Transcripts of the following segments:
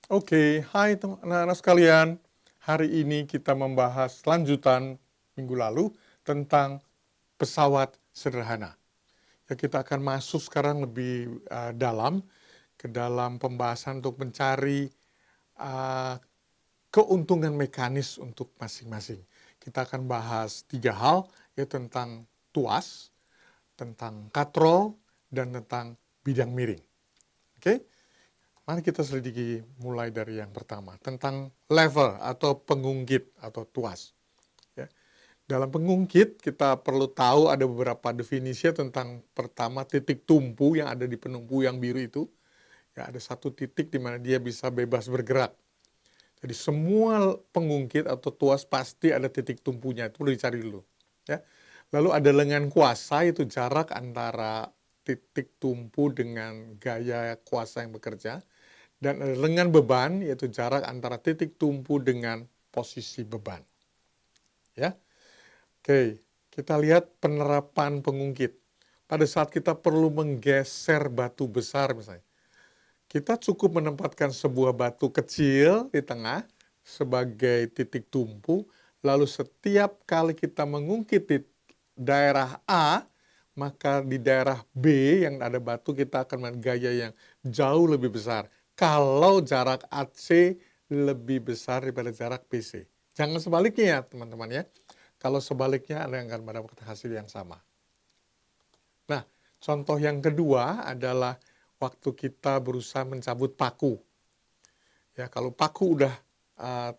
Oke, hai anak-anak sekalian. Hari ini kita membahas lanjutan minggu lalu tentang pesawat sederhana. Ya, kita akan masuk sekarang lebih dalam ke dalam pembahasan untuk mencari uh, keuntungan mekanis untuk masing-masing. Kita akan bahas 3 hal, yaitu tentang tuas, tentang katrol, dan tentang bidang miring. Oke? Mari kita selidiki mulai dari yang pertama, tentang level atau pengungkit atau tuas. Ya. Dalam pengungkit, kita perlu tahu ada beberapa definisi tentang pertama titik tumpu yang ada di penumpu yang biru itu. Ya, ada satu titik di mana dia bisa bebas bergerak. Jadi semua pengungkit atau tuas pasti ada titik tumpunya, itu perlu dicari dulu. Ya. Lalu ada lengan kuasa, itu jarak antara titik tumpu dengan gaya kuasa yang bekerja. Dan ada lengan beban, yaitu jarak antara titik tumpu dengan posisi beban. Ya, oke, kita lihat penerapan pengungkit. Pada saat kita perlu menggeser batu besar misalnya, kita cukup menempatkan sebuah batu kecil di tengah sebagai titik tumpu, lalu setiap kali kita mengungkit di daerah A, maka di daerah B yang ada batu kita akan melihat gaya yang jauh lebih besar. Kalau jarak AC lebih besar daripada jarak BC. Jangan sebaliknya ya teman-teman ya. Kalau sebaliknya Anda akan mendapatkan hasil yang sama. Nah, contoh yang kedua adalah waktu kita berusaha mencabut paku. Ya, kalau paku udah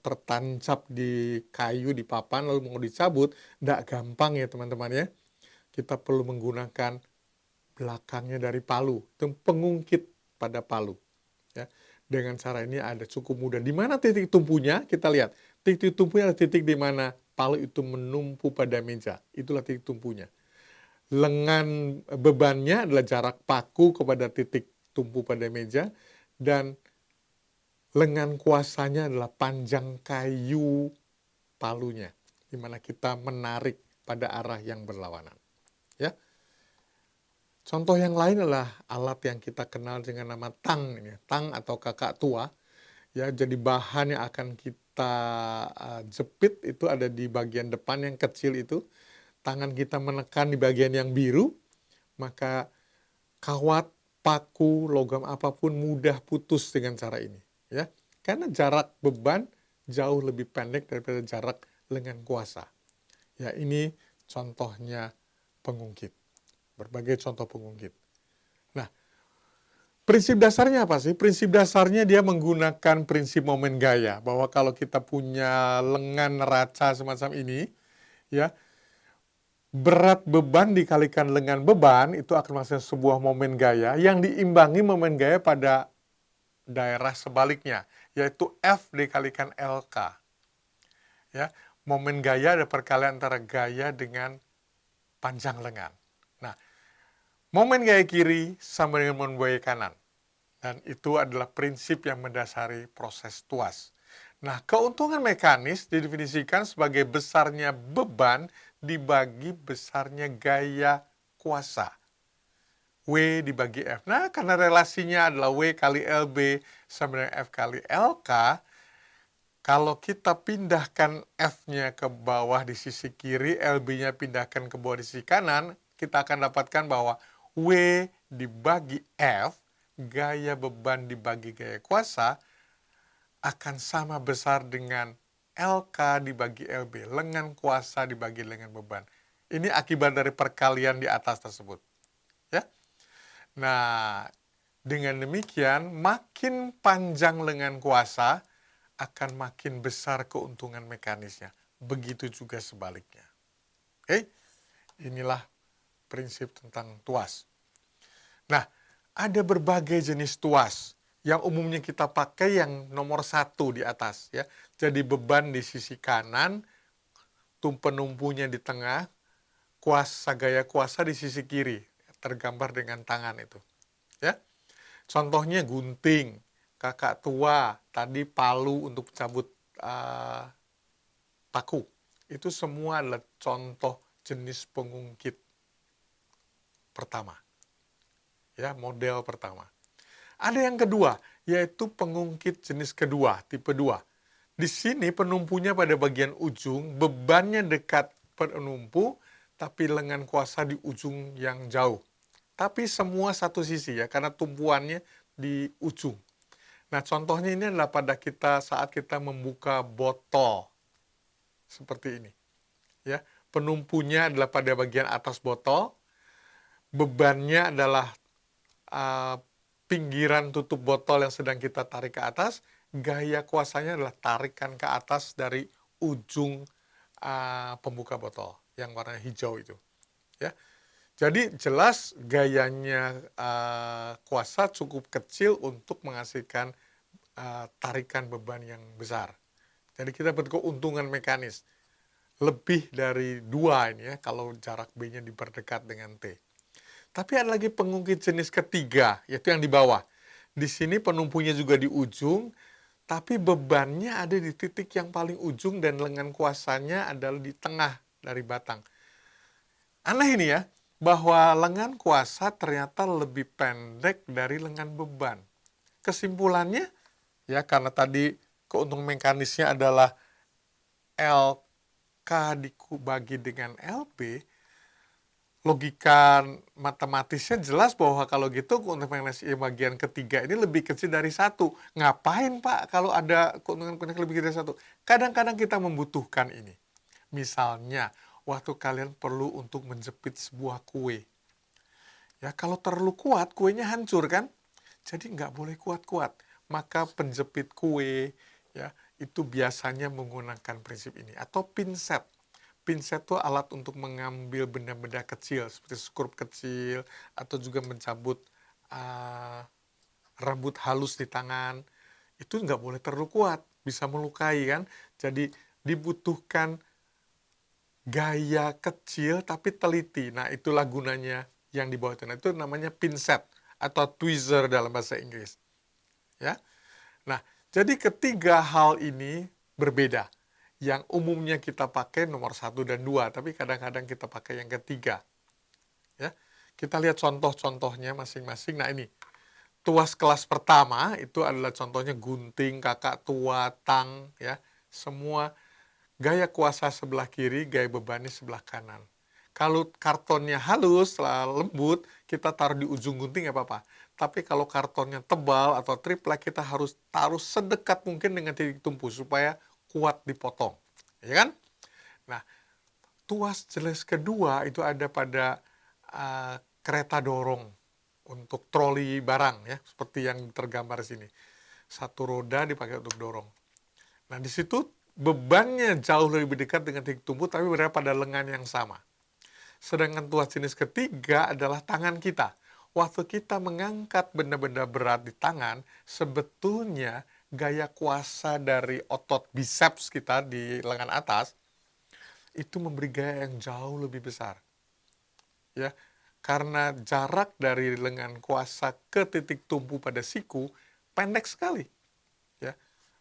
tertancap di kayu, di papan, lalu mau dicabut, tidak gampang ya teman-teman ya. Kita perlu menggunakan belakangnya dari palu, itu pengungkit pada palu. Ya. Dengan cara ini ada cukup mudah. Di mana titik tumpunya? Kita lihat. Titik tumpunya adalah titik di mana palu itu menumpu pada meja. Itulah titik tumpunya. Lengan bebannya adalah jarak paku kepada titik tumpu pada meja, dan lengan kuasanya adalah panjang kayu palunya, di mana kita menarik pada arah yang berlawanan. Ya. Contoh yang lain adalah alat yang kita kenal dengan nama tang, tang atau kakak tua. Ya, jadi bahan yang akan kita jepit itu ada di bagian depan yang kecil itu. Tangan kita menekan di bagian yang biru, maka kawat, paku, logam apapun mudah putus dengan cara ini. Ya, karena jarak beban jauh lebih pendek daripada jarak lengan kuasa. Ya, ini contohnya pengungkit. Berbagai contoh pengungkit. Nah, prinsip dasarnya apa sih? Prinsip dasarnya dia menggunakan prinsip momen gaya, bahwa kalau kita punya lengan neraca semacam ini, ya, berat beban dikalikan lengan beban itu akan menghasilkan sebuah momen gaya yang diimbangi momen gaya pada daerah sebaliknya, yaitu F dikalikan LK. Ya, momen gaya ada perkalian antara gaya dengan panjang lengan. Nah, momen gaya kiri sama dengan momen gaya kanan. Dan itu adalah prinsip yang mendasari proses tuas. Nah, keuntungan mekanis didefinisikan sebagai besarnya beban dibagi besarnya gaya kuasa. W dibagi F. Nah, karena relasinya adalah W kali LB sama dengan F kali LK, kalau kita pindahkan F-nya ke bawah di sisi kiri, LB-nya pindahkan ke bawah di sisi kanan, kita akan dapatkan bahwa W dibagi F, gaya beban dibagi gaya kuasa, akan sama besar dengan LK dibagi LB, lengan kuasa dibagi lengan beban. Ini akibat dari perkalian di atas tersebut. Ya. Nah, dengan demikian, makin panjang lengan kuasa, akan makin besar keuntungan mekanisnya. Begitu juga sebaliknya. Oke, inilah prinsip tentang tuas. Nah, ada berbagai jenis tuas yang umumnya kita pakai yang nomor 1 di atas. Ya. Jadi beban di sisi kanan, penumpunya di tengah, gaya kuasa di sisi kiri, tergambar dengan tangan itu. Ya. Contohnya gunting, kakak tua, tadi palu untuk cabut paku. Itu semua adalah contoh jenis pengungkit pertama. Ya, model pertama. Ada yang kedua, yaitu pengungkit jenis kedua, tipe 2. Di sini penumpunya pada bagian ujung, bebannya dekat penumpu, tapi lengan kuasa di ujung yang jauh. Tapi semua satu sisi ya, karena tumpuannya di ujung. Nah, contohnya ini adalah pada kita saat kita membuka botol seperti ini. Ya, penumpunya adalah pada bagian atas botol, bebannya adalah pinggiran tutup botol yang sedang kita tarik ke atas, gaya kuasanya adalah tarikan ke atas dari ujung pembuka botol yang warna hijau itu. Ya, jadi jelas gayanya kuasa cukup kecil untuk menghasilkan tarikan beban yang besar. Jadi kita berkeuntungan mekanis. Lebih dari 2 ini ya, kalau jarak B-nya diperdekat dengan T. Tapi ada lagi pengungkit jenis ketiga, yaitu yang di bawah. Di sini penumpunya juga di ujung, tapi bebannya ada di titik yang paling ujung dan lengan kuasanya adalah di tengah dari batang. Aneh ini ya, bahwa lengan kuasa ternyata lebih pendek dari lengan beban. Kesimpulannya, ya karena tadi keuntungan mekanisnya adalah LK dibagi dengan LB, logika matematisnya jelas bahwa kalau gitu keuntungan mekanis bagian ketiga ini lebih kecil dari 1. Ngapain Pak kalau ada keuntungan mekanis lebih kecil dari 1? Kadang-kadang kita membutuhkan ini. Misalnya, waktu kalian perlu untuk menjepit sebuah kue. Ya, kalau terlalu kuat, kuenya hancur kan? Jadi nggak boleh kuat-kuat. Maka penjepit kue, ya, itu biasanya menggunakan prinsip ini. Atau pinset. Pinset itu alat untuk mengambil benda-benda kecil, seperti skrup kecil, atau juga mencabut rambut halus di tangan. Itu nggak boleh terlalu kuat, bisa melukai kan. Jadi dibutuhkan gaya kecil tapi teliti. Nah, itulah gunanya yang di bawah itu. Nah, itu namanya pinset atau tweezer dalam bahasa Inggris. Ya. Nah, jadi ketiga hal ini berbeda. Yang umumnya kita pakai nomor 1 dan 2, tapi kadang-kadang kita pakai yang ketiga. Ya. Kita lihat contoh-contohnya masing-masing. Nah, ini tuas kelas pertama itu adalah contohnya gunting, kakak tua, tang, ya. Semua gaya kuasa sebelah kiri, gaya bebannya sebelah kanan. Kalau kartonnya halus, lembut, kita taruh di ujung gunting ya apa-apa. Tapi kalau kartonnya tebal atau triplek, kita harus taruh sedekat mungkin dengan titik tumpu supaya kuat dipotong. Ya kan? Nah, tuas jenis kedua itu ada pada kereta dorong untuk troli barang ya, seperti yang tergambar di sini. Satu roda dipakai untuk dorong. Nah, di situ bebannya jauh lebih dekat dengan titik tumpu, tapi berada pada lengan yang sama. Sedangkan tuas jenis ketiga adalah tangan kita. Waktu kita mengangkat benda-benda berat di tangan, sebetulnya gaya kuasa dari otot biceps kita di lengan atas, itu memberi gaya yang jauh lebih besar. Ya, karena jarak dari lengan kuasa ke titik tumpu pada siku pendek sekali. Ya,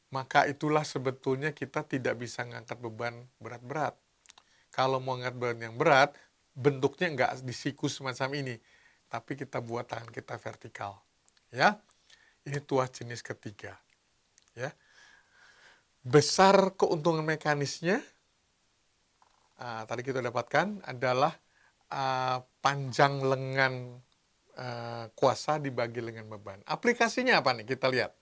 maka itulah sebetulnya kita tidak bisa mengangkat beban berat-berat. Kalau mau angkat beban yang berat, bentuknya nggak di siku semacam ini, tapi kita buat tangan kita vertikal. Ya, ini tuas jenis ketiga. Ya, besar keuntungan mekanisnya, tadi kita dapatkan adalah panjang lengan kuasa dibagi lengan beban. Aplikasinya apa nih? Kita lihat.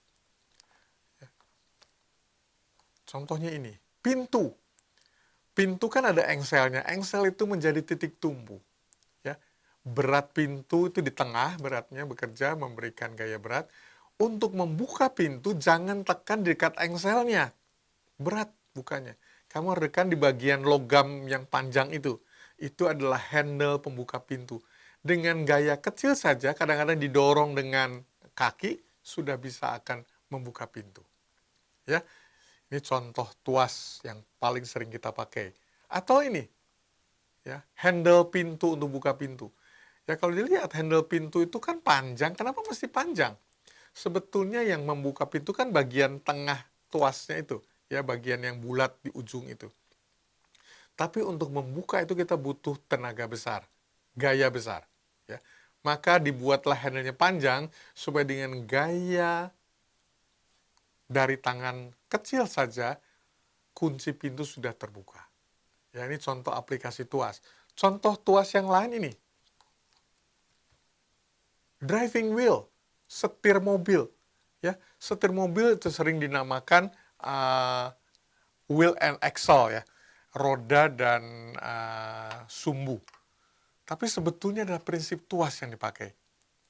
Contohnya ini, pintu. Pintu kan ada engselnya. Engsel itu menjadi titik tumpu. Ya, berat pintu itu di tengah, beratnya bekerja memberikan gaya berat. Untuk membuka pintu jangan tekan di dekat engselnya. Berat bukannya. Kamu harus tekan di bagian logam yang panjang itu. Itu adalah handle pembuka pintu. Dengan gaya kecil saja, kadang-kadang didorong dengan kaki, sudah bisa akan membuka pintu. Ya, ini contoh tuas yang paling sering kita pakai. Atau ini, ya, handle pintu untuk buka pintu. Ya kalau dilihat handle pintu itu kan panjang, kenapa mesti panjang? Sebetulnya yang membuka pintu kan bagian tengah tuasnya itu, ya bagian yang bulat di ujung itu. Tapi untuk membuka itu kita butuh tenaga besar, gaya besar. Ya. Maka dibuatlah handle-nya panjang supaya dengan gaya dari tangan kecil saja, kunci pintu sudah terbuka. Ya, ini contoh aplikasi tuas. Contoh tuas yang lain ini. Driving wheel, setir mobil. Ya, setir mobil itu sering dinamakan wheel and axle ya, roda dan sumbu. Tapi sebetulnya adalah prinsip tuas yang dipakai.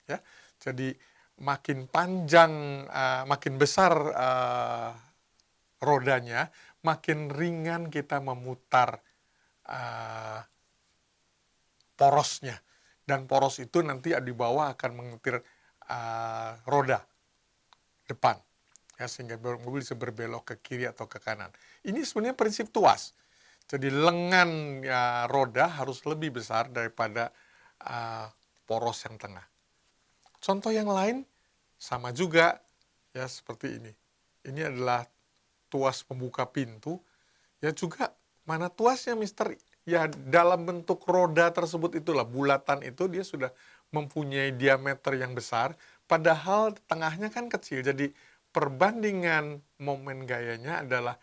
Ya, jadi makin panjang, makin besar rodanya, makin ringan kita memutar porosnya. Dan poros itu nanti di bawah akan mengetir roda depan. Ya, sehingga mobil bisa berbelok ke kiri atau ke kanan. Ini sebenarnya prinsip tuas. Jadi lengan roda harus lebih besar daripada poros yang tengah. Contoh yang lain sama juga ya seperti ini. Ini adalah tuas pembuka pintu. Ya juga mana tuasnya Mister? Ya dalam bentuk roda tersebut itulah, bulatan itu dia sudah mempunyai diameter yang besar. Padahal tengahnya kan kecil. Jadi perbandingan momen gayanya adalah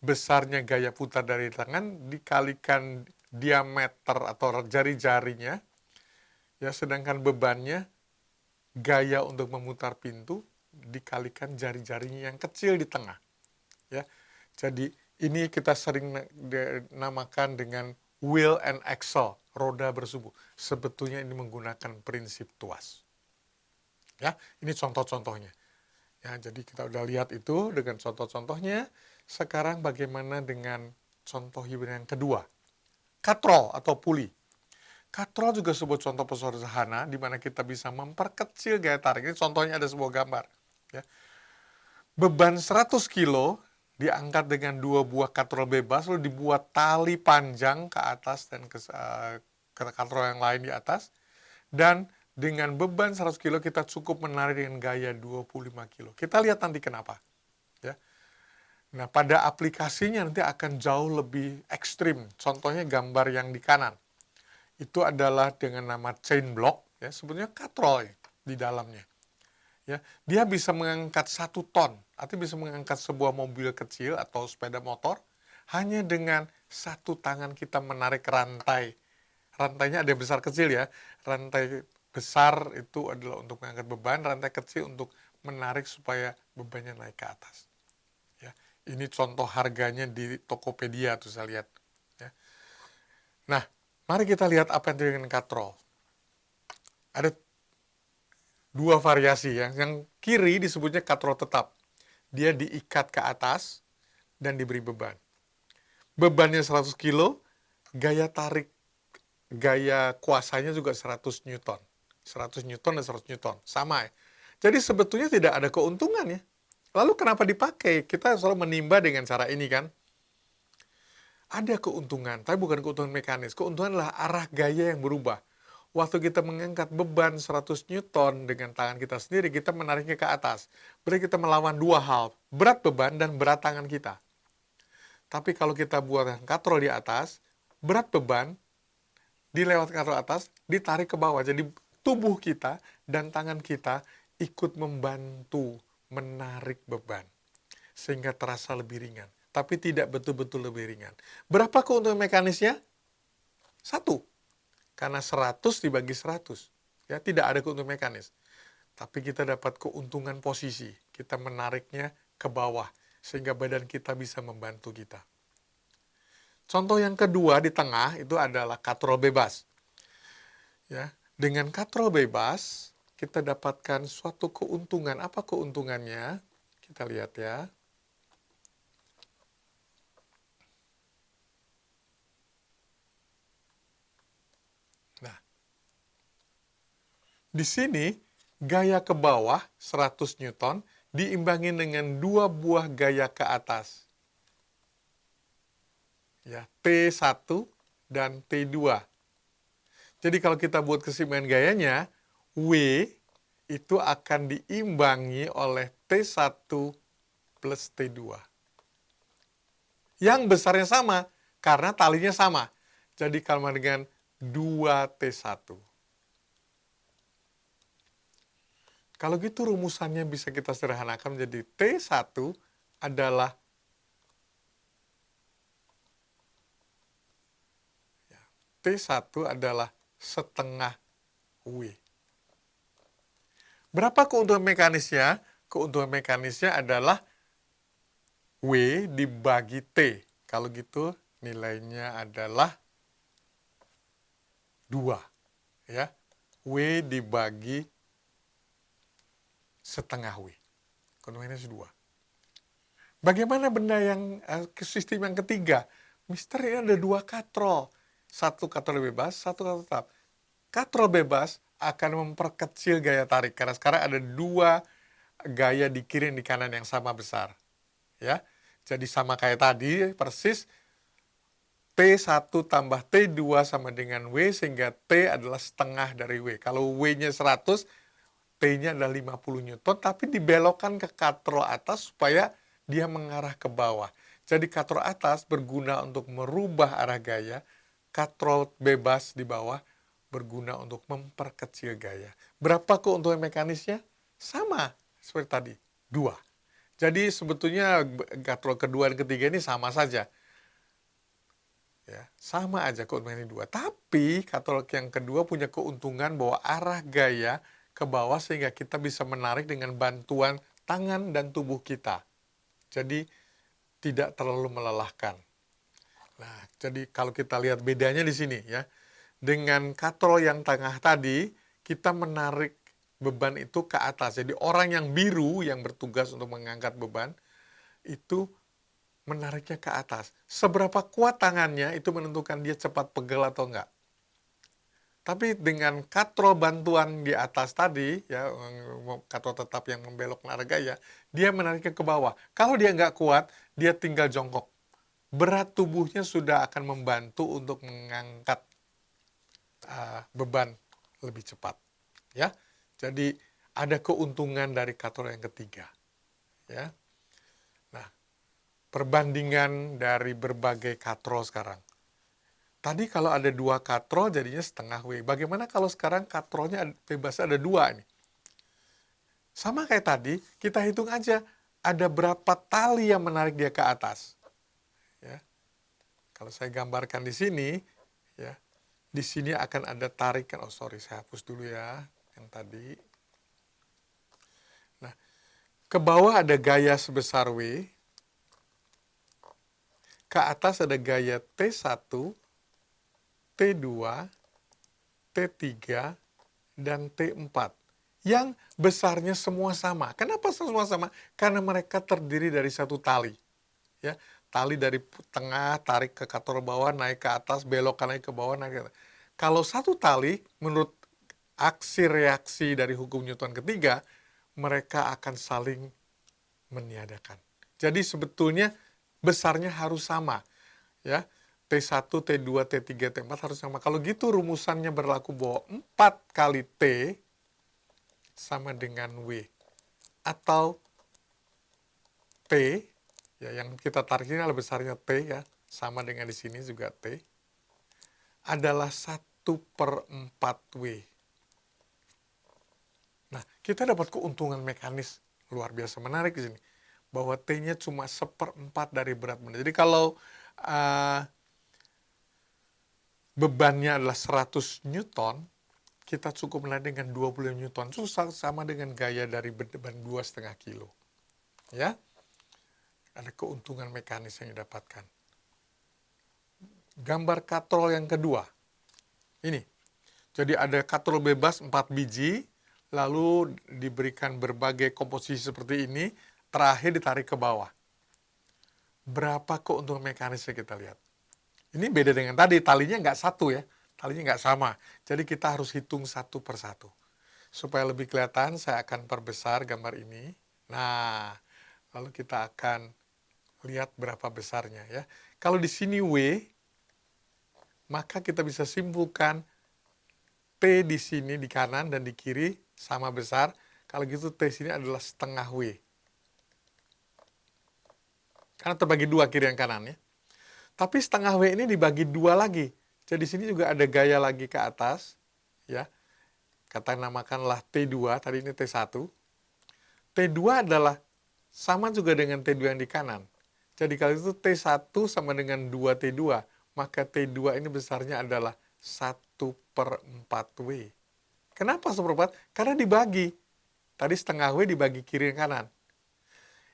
besarnya gaya putar dari tangan dikalikan diameter atau jari-jarinya. Ya sedangkan bebannya gaya untuk memutar pintu dikalikan jari-jarinya yang kecil di tengah. Ya, jadi ini kita sering namakan dengan wheel and axle, roda bersumbu. Sebetulnya ini menggunakan prinsip tuas. Ya, ini contoh-contohnya. Ya, jadi kita udah lihat itu dengan contoh-contohnya. Sekarang bagaimana dengan contoh yang kedua? Katrol atau puli. Katrol juga sebuah contoh pesawat sederhana di mana kita bisa memperkecil gaya tarik. Ini contohnya ada sebuah gambar. Ya. Beban 100 kilo diangkat dengan 2 buah katrol bebas, lalu dibuat tali panjang ke atas dan ke katrol yang lain di atas. Dan dengan beban 100 kilo kita cukup menarik dengan gaya 25 kilo. Kita lihat nanti kenapa. Ya. Nah, pada aplikasinya nanti akan jauh lebih ekstrim. Contohnya gambar yang di kanan. Itu adalah dengan nama chain block, ya, sebetulnya katrol ya, di dalamnya. Ya, dia bisa mengangkat 1 ton, artinya bisa mengangkat sebuah mobil kecil atau sepeda motor, hanya dengan 1 tangan kita menarik rantai. Rantainya ada yang besar kecil ya, rantai besar itu adalah untuk mengangkat beban, rantai kecil untuk menarik supaya bebannya naik ke atas. Ya, ini contoh harganya di Tokopedia tuh saya lihat. Ya. Nah, mari kita lihat apa yang terjadi dengan katrol. Ada 2 variasi ya. Yang kiri disebutnya katrol tetap. Dia diikat ke atas dan diberi beban. Bebannya 100 kilo, gaya tarik, gaya kuasanya juga 100 Newton. 100 Newton dan 100 Newton, sama ya. Jadi sebetulnya tidak ada keuntungan ya. Lalu kenapa dipakai? Kita selalu menimba dengan cara ini kan. Ada keuntungan, tapi bukan keuntungan mekanis. Keuntungan adalah arah gaya yang berubah. Waktu kita mengangkat beban 100 Newton dengan tangan kita sendiri, kita menariknya ke atas. Berarti kita melawan 2 hal, berat beban dan berat tangan kita. Tapi kalau kita buat katrol di atas, berat beban dilewat katrol atas, ditarik ke bawah. Jadi tubuh kita dan tangan kita ikut membantu menarik beban. Sehingga terasa lebih ringan. Tapi tidak betul-betul lebih ringan. Berapa keuntungan mekanisnya? 1. Karena 100 dibagi 100. Ya, tidak ada keuntungan mekanis. Tapi kita dapat keuntungan posisi. Kita menariknya ke bawah. Sehingga badan kita bisa membantu kita. Contoh yang kedua di tengah itu adalah katrol bebas. Ya, dengan katrol bebas, kita dapatkan suatu keuntungan. Apa keuntungannya? Kita lihat ya. Di sini, gaya ke bawah 100 Newton diimbangi dengan 2 buah gaya ke atas. Ya, T1 dan T2. Jadi kalau kita buat keseimbangan gayanya, W itu akan diimbangi oleh T1 plus T2. Yang besarnya sama, karena talinya sama. Jadi sama dengan 2T1. Kalau gitu rumusannya bisa kita sederhanakan menjadi T1 adalah T1 adalah setengah W. Berapa keuntungan mekanisnya? Keuntungan mekanisnya adalah W dibagi T. Kalau gitu nilainya adalah 2. Ya. W dibagi setengah W. Keuntungannya 2. Bagaimana benda yang sistem yang ketiga? Mister, ini ada 2 katrol. Satu katrol bebas, satu katrol tetap. Katrol bebas akan memperkecil gaya tarik karena sekarang ada 2 gaya di kiri dan di kanan yang sama besar. Ya. Jadi sama kayak tadi persis T1 tambah T2 sama dengan W sehingga T adalah setengah dari W. Kalau W-nya 100, T-nya adalah 50 Newton tapi dibelokkan ke katrol atas supaya dia mengarah ke bawah. Jadi katrol atas berguna untuk merubah arah gaya, katrol bebas di bawah berguna untuk memperkecil gaya. Berapa keuntungan mekanisnya? Sama seperti tadi, 2. Jadi sebetulnya katrol kedua dan ketiga ini sama saja. Ya, sama aja keuntungannya 2. Tapi katrol yang kedua punya keuntungan bahwa arah gaya ke bawah sehingga kita bisa menarik dengan bantuan tangan dan tubuh kita. Jadi tidak terlalu melelahkan. Nah, jadi kalau kita lihat bedanya di sini ya. Dengan katrol yang tengah tadi, kita menarik beban itu ke atas. Jadi orang yang biru yang bertugas untuk mengangkat beban, itu menariknya ke atas. Seberapa kuat tangannya itu menentukan dia cepat pegel atau enggak. Tapi dengan katrol bantuan di atas tadi, ya katrol tetap yang membelok arah gaya, dia menariknya ke bawah. Kalau dia nggak kuat, dia tinggal jongkok. Berat tubuhnya sudah akan membantu untuk mengangkat beban lebih cepat. Ya, jadi ada keuntungan dari katrol yang ketiga. Ya, nah perbandingan dari berbagai katrol sekarang. Tadi kalau ada 2 katrol jadinya setengah W. Bagaimana kalau sekarang katrolnya bebas ada 2 nih? Sama kayak tadi, kita hitung aja ada berapa tali yang menarik dia ke atas. Ya. Kalau saya gambarkan di sini, ya, di sini akan ada tarikan. Oh sorry, saya hapus dulu ya yang tadi. Nah, ke bawah ada gaya sebesar W, ke atas ada gaya T1, T2, T3, dan T4. Yang besarnya semua sama. Kenapa semua sama? Karena mereka terdiri dari satu tali. Ya, tali dari tengah, tarik ke katrol bawah, naik ke atas, belokkan naik ke bawah, naik ke atas. Kalau satu tali, menurut aksi reaksi dari hukum Newton ketiga, mereka akan saling meniadakan. Jadi sebetulnya besarnya harus sama. Ya, T1, T2, T3, T4 harus sama. Kalau gitu rumusannya berlaku bahwa 4 kali T sama dengan W. Atau T, ya yang kita tarik ini adalah besarnya T ya, sama dengan di sini juga T, adalah 1/4 W. Nah, kita dapat keuntungan mekanis luar biasa menarik di sini. Bahwa T-nya cuma 1/4 dari berat benda. Jadi kalau bebannya adalah 100 Newton, kita cukup menarik dengan 20 Newton. Itu sama dengan gaya dari beban 2,5 kilo. Ya, ada keuntungan mekanis yang didapatkan. Gambar katrol yang kedua. Ini. Jadi ada katrol bebas 4 biji, lalu diberikan berbagai komposisi seperti ini, terakhir ditarik ke bawah. Berapa keuntungan mekanisnya kita lihat. Ini beda dengan tadi, talinya nggak satu ya, talinya nggak sama. Jadi kita harus hitung satu per satu. Supaya lebih kelihatan, saya akan perbesar gambar ini. Nah, lalu kita akan lihat berapa besarnya ya. Kalau di sini W, maka kita bisa simpulkan T di sini di kanan dan di kiri sama besar. Kalau gitu T sini adalah setengah W. Karena terbagi 2 kiri dan kanan ya. Tapi setengah W ini dibagi 2 lagi. Jadi sini juga ada gaya lagi ke atas. Ya. Kata namakanlah T2, tadi ini T1. T2 adalah sama juga dengan T2 yang di kanan. Jadi kalau itu T1 sama dengan 2T2, maka T2 ini besarnya adalah 1/4W. Kenapa 1/4? Karena dibagi. Tadi setengah W dibagi kiri dan kanan.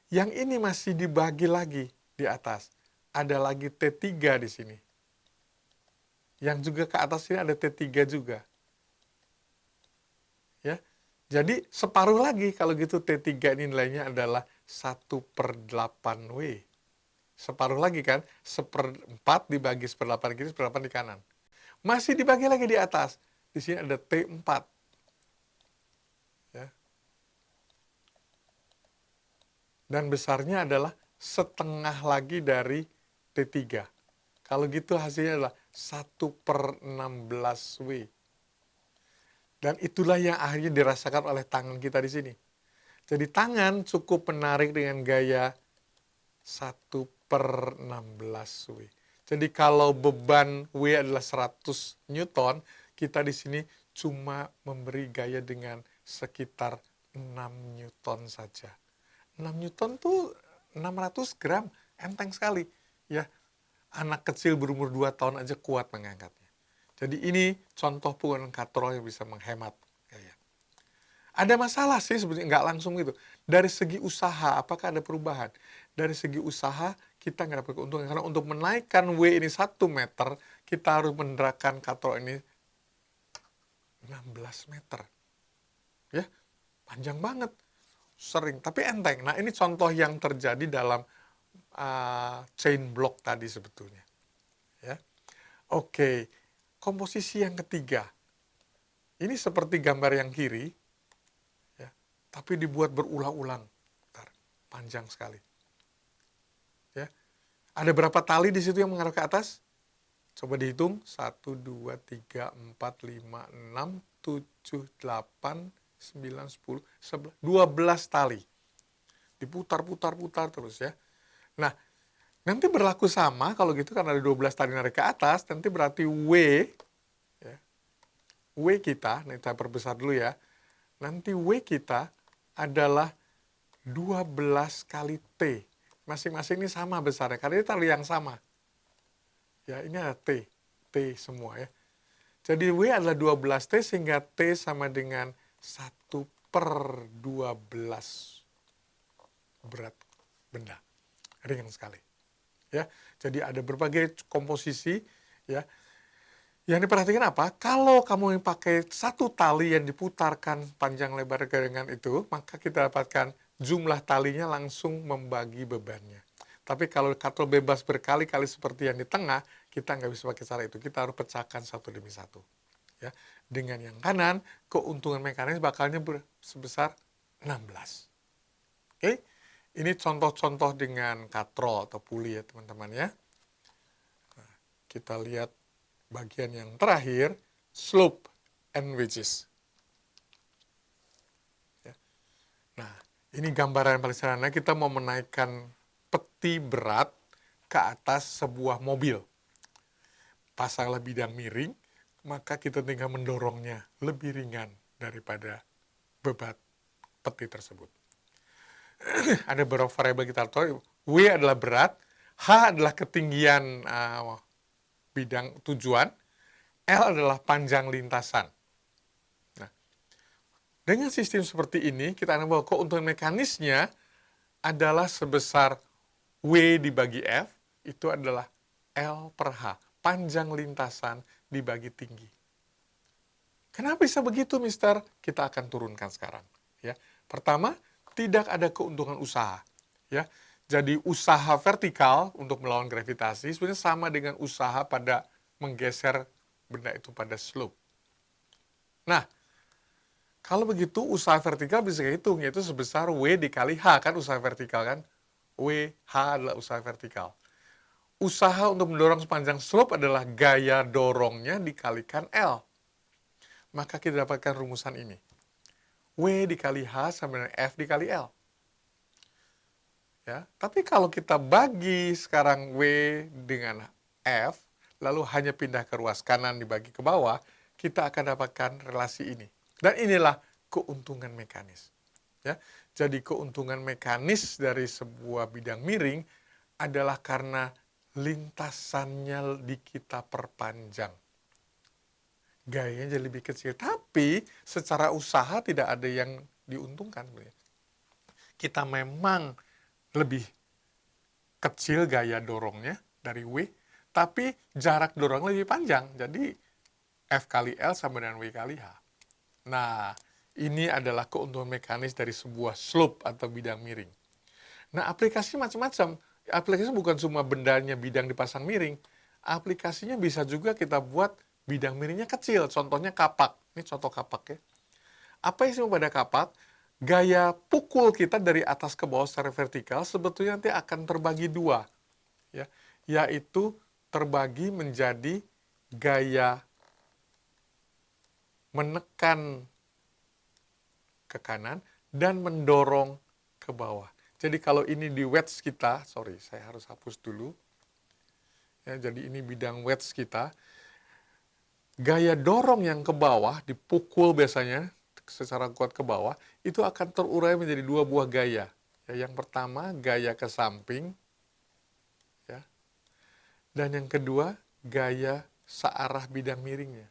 Yang ini masih dibagi lagi di atas. Ada lagi T3 di sini. Yang juga ke atas ini ada T3 juga. Ya. Jadi separuh lagi kalau gitu T3 ini nilainya adalah 1/8W. Separuh lagi kan, 1/4 dibagi 1/8 kiri, 1/8 di kanan. Masih dibagi lagi di atas. Di sini ada T4. Ya. Dan besarnya adalah setengah lagi dari T3. Kalau gitu hasilnya adalah 1/16W. Dan itulah yang akhirnya dirasakan oleh tangan kita di sini. Jadi tangan cukup menarik dengan gaya 1/16W. Jadi kalau beban W adalah 100 Newton, kita di sini cuma memberi gaya dengan sekitar 6 Newton saja. 6 Newton tuh 600 gram, enteng sekali. Ya, anak kecil berumur 2 tahun aja kuat mengangkatnya. Jadi ini contoh penggunaan katrol yang bisa menghemat gaya. Ada masalah sih sebetulnya, nggak langsung gitu. Dari segi usaha, apakah ada perubahan? Dari segi usaha, kita nggak dapat keuntungan. Karena untuk menaikkan W ini 1 meter, kita harus menggerakkan katrol ini 16 meter. Ya, panjang banget. Sering, tapi enteng. Nah, ini contoh yang terjadi dalam chain block tadi sebetulnya. Ya. Oke, komposisi yang ketiga. Ini seperti gambar yang kiri, ya, tapi dibuat berulang-ulang. Panjang sekali. Ya. Ada berapa tali di situ yang mengarah ke atas? Coba dihitung. 1, 2, 3, 4, 5, 6, 7, 8, 9, 10, 11, 12 tali. Diputar-putar-putar terus ya. Nah, nanti berlaku sama kalau gitu karena ada 12 tali narik ke atas, nanti berarti W, ya, W kita, nih kita perbesar dulu ya, nanti W kita adalah 12 kali T. Masing-masing ini sama besarnya, karena ini tali yang sama. Ya, ini ada T, T semua ya. Jadi W adalah 12T sehingga T sama dengan 1/12 berat benda. Ringan sekali. Ya, jadi ada berbagai komposisi ya. Yang diperhatikan apa? Kalau kamu pakai satu tali yang diputarkan panjang lebar dengan itu, maka kita dapatkan jumlah talinya langsung membagi bebannya. Tapi kalau katrol bebas berkali-kali seperti yang di tengah, kita nggak bisa pakai cara itu. Kita harus pecahkan satu demi satu. Ya, dengan yang kanan, keuntungan mekanis bakalnya sebesar 16. Oke? Ini contoh-contoh dengan katrol atau puli ya teman-teman ya. Nah, kita lihat bagian yang terakhir, slope and wedges. Ya. Nah, ini gambaran yang paling sederhana. Kita mau menaikkan peti berat ke atas sebuah mobil. Pasanglah bidang miring, maka kita tinggal mendorongnya lebih ringan daripada beban peti tersebut. Ada beberapa variabel kita tahu. W adalah berat, H adalah ketinggian bidang tujuan, L adalah panjang lintasan. Nah, dengan sistem seperti ini, kita akan bahwa keuntungan mekanisnya adalah sebesar W dibagi F, itu adalah L per H, panjang lintasan dibagi tinggi. Kenapa bisa begitu, Mister? Kita akan turunkan sekarang. Ya, pertama, tidak ada keuntungan usaha. Ya, jadi usaha vertikal untuk melawan gravitasi sebenarnya sama dengan usaha pada menggeser benda itu pada slope. Nah, kalau begitu usaha vertikal bisa dihitung, yaitu sebesar W dikali H, kan usaha vertikal kan? W, H adalah usaha vertikal. Usaha untuk mendorong sepanjang slope adalah gaya dorongnya dikalikan L. Maka kita dapatkan rumusan ini. W dikali H sama dengan F dikali L. Ya, tapi kalau kita bagi sekarang W dengan F, lalu hanya pindah ke ruas kanan dibagi ke bawah, kita akan dapatkan relasi ini. Dan inilah keuntungan mekanis. Ya, jadi keuntungan mekanis dari sebuah bidang miring adalah karena lintasannya di kita perpanjang. Gayanya jadi lebih kecil, tapi secara usaha tidak ada yang diuntungkan. Kita memang lebih kecil gaya dorongnya dari W, tapi jarak dorong lebih panjang. Jadi F kali L sama dengan W kali H. Nah, ini adalah keuntungan mekanis dari sebuah slope atau bidang miring. Nah, aplikasinya macam-macam. Aplikasinya bukan cuma bendanya bidang dipasang miring. Aplikasinya bisa juga kita buat bidang miringnya kecil. Contohnya kapak. Ini contoh kapak ya. Apa yang pada kapak? Gaya pukul kita dari atas ke bawah secara vertikal sebetulnya nanti akan terbagi dua. Ya, yaitu terbagi menjadi gaya menekan ke kanan dan mendorong ke bawah. Jadi kalau ini di wedge kita, sorry saya harus hapus dulu. Ya, jadi ini bidang wedge kita. Gaya dorong yang ke bawah, dipukul biasanya secara kuat ke bawah, itu akan terurai menjadi dua buah gaya. Ya, yang pertama gaya ke samping, ya, dan yang kedua gaya searah bidang miringnya.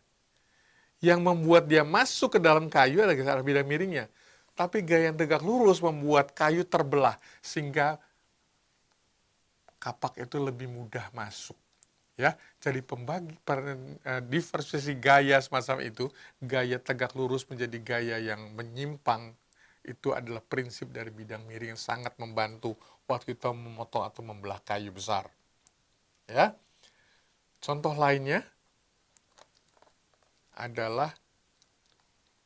Yang membuat dia masuk ke dalam kayu adalah searah bidang miringnya. Tapi gaya yang tegak lurus membuat kayu terbelah, sehingga kapak itu lebih mudah masuk. Ya, jadi diversifikasi gaya semacam itu, gaya tegak lurus menjadi gaya yang menyimpang, itu adalah prinsip dari bidang miring yang sangat membantu waktu kita memotong atau membelah kayu besar. Ya, contoh lainnya adalah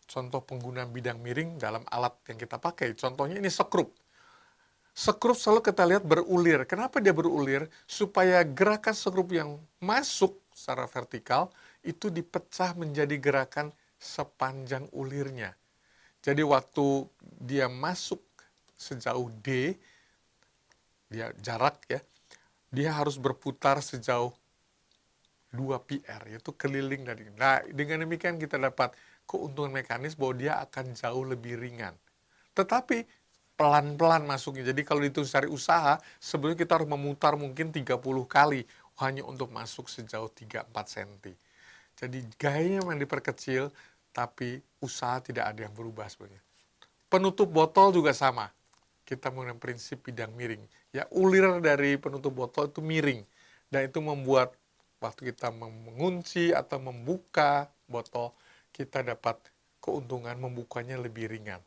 contoh penggunaan bidang miring dalam alat yang kita pakai. Contohnya ini sekrup. Sekrup selalu kita lihat berulir. Kenapa dia berulir? Supaya gerakan sekrup yang masuk secara vertikal itu dipecah menjadi gerakan sepanjang ulirnya. Jadi waktu dia masuk sejauh D, dia jarak ya, dia harus berputar sejauh 2 PR, yaitu keliling dari. Nah, dengan demikian kita dapat keuntungan mekanis bahwa dia akan jauh lebih ringan. Tetapi pelan-pelan masuknya. Jadi kalau itu cari usaha, sebenarnya kita harus memutar mungkin 30 kali hanya untuk masuk sejauh 3-4 cm. Jadi gayanya memang diperkecil, tapi usaha tidak ada yang berubah sebenarnya. Penutup botol juga sama. Kita menggunakan prinsip bidang miring. Ya, ulir dari penutup botol itu miring. Dan itu membuat waktu kita mengunci atau membuka botol, kita dapat keuntungan membukanya lebih ringan.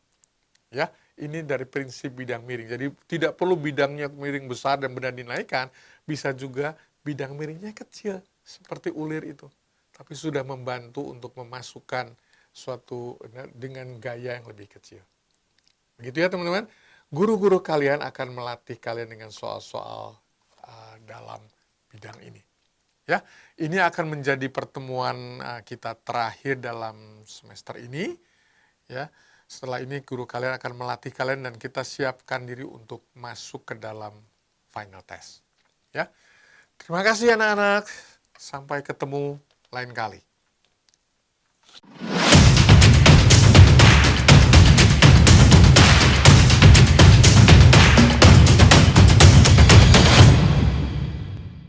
Ya, ini dari prinsip bidang miring. Jadi tidak perlu bidangnya miring besar dan benar dinaikkan, bisa juga bidang miringnya kecil seperti ulir itu. Tapi sudah membantu untuk memasukkan suatu dengan gaya yang lebih kecil. Begitu ya teman-teman. Guru-guru kalian akan melatih kalian dengan soal-soal dalam bidang ini. Ya, ini akan menjadi pertemuan kita terakhir dalam semester ini. Ya, setelah ini guru kalian akan melatih kalian dan kita siapkan diri untuk masuk ke dalam final test. Ya, terima kasih anak-anak. Sampai ketemu lain kali.